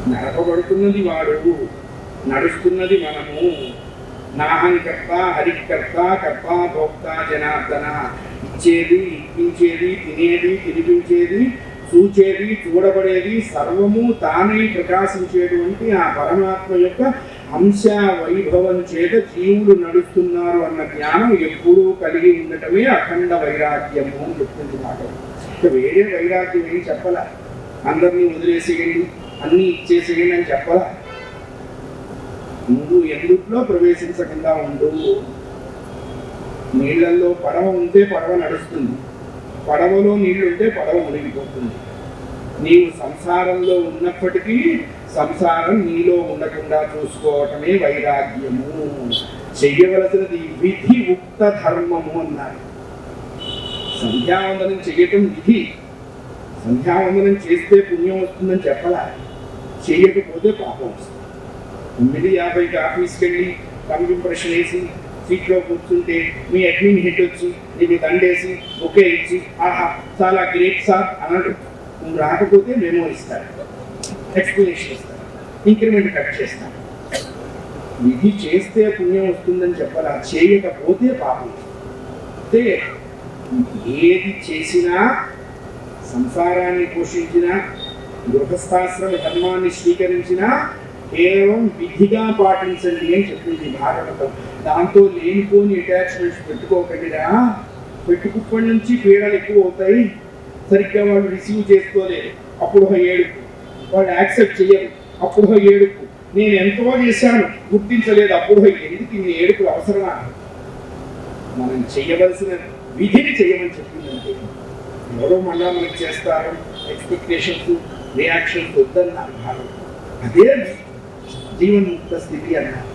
నడపబడుతున్నది వాడు, నడుస్తున్నది మనము. నాహంకర్త హరికర్త కర్త భోక్త జనార్దన. ఇచ్చేది, ఇప్పించేది, తినేది, తినిపించేది, చూచేది, చూడబడేది సర్వము తానై ప్రకాశించేటువంటి ఆ పరమాత్మ యొక్క అంశ వైభవం చేత జీవులు నడుస్తున్నారు అన్న జ్ఞానం ఎప్పుడూ కలిగి ఉండటమే అఖండ వైరాగ్యము అని చెప్తుంది మాట. ఇక వేరే వైరాగ్యం ఏం చెప్పలా. అందరినీ వదిలేసేయండి, అన్నీ ఇచ్చేసేయండి అని చెప్పలా. నువ్వు ఎందుట్లో ప్రవేశించకుండా ఉండు. నీళ్లలో పడవ ఉంటే పడవ నడుస్తుంది, పడవలో నీళ్లుంటే పడవ మునిగిపోతుంది. నీవు సంసారంలో ఉన్నప్పటికీ సంసారం నీలో ఉండకుండా చూసుకోవటమే వైరాగ్యము. చెయ్యవలసినది విధి ఉక్త ధర్మము అన్నారు. సంధ్యావందనం చెయ్యటం విధి. సంధ్యావందనం చేస్తే పుణ్యం వస్తుందని చెప్పలా, చేయకపోతే పాపం వస్తుంది. 9:50కి ఆఫీస్కి వెళ్ళి కంప్యూటర్ వేసి సీట్లో కూర్చుంటే మీ అడ్మిన్ హిట్ వచ్చి నీకు దండేసి ఒకే ఇచ్చి ఆహా చాలా గ్రేట్ సార్ అన్నట్టు నువ్వు రాకపోతే మెమో ఇస్తారు, ఎక్స్ప్లెనేషన్ ఇస్తారు, ఇంక్రిమెంట్ కట్ చేస్తారు. విధి చేస్తే పుణ్యం వస్తుందని చెప్పాలా, చేయకపోతే పాపం. అంటే ఏది చేసినా, సంసారాన్ని పోషించినా, గృహస్థాశ్రమ ధర్మాన్ని స్వీకరించినా కేవలం విధిగా పాటించండి అని చెప్పింది భాగవతం. దాంతో లేనిపోని అటాచ్మెంట్స్ పెట్టుకోకండిరా. పెట్టుకుప్పటి నుంచి పీడలు ఎక్కువ అవుతాయి. సరిగ్గా వాళ్ళు రిసీవ్ చేసుకోలేదు, అప్పుడు ఏడుపు. వాళ్ళు యాక్సెప్ట్ చేయరు, అప్పుడు ఏడుపు. నేను ఎంతో చేశాను గుర్తించలేదు, అప్పుడు ఎందుకు ఇన్ని ఏడుపులు అవసరమా? మనం చేయవలసిన విధిని చేయమని చెప్పిందంటే ఎవరో మళ్ళా మనకి చేస్తారు, ఎక్స్పెక్టేషన్స్ రియాక్షన్స్ వద్దన్నారు భాగవతం. అదే జీవన్ముక్త స్థితి అన్నారు.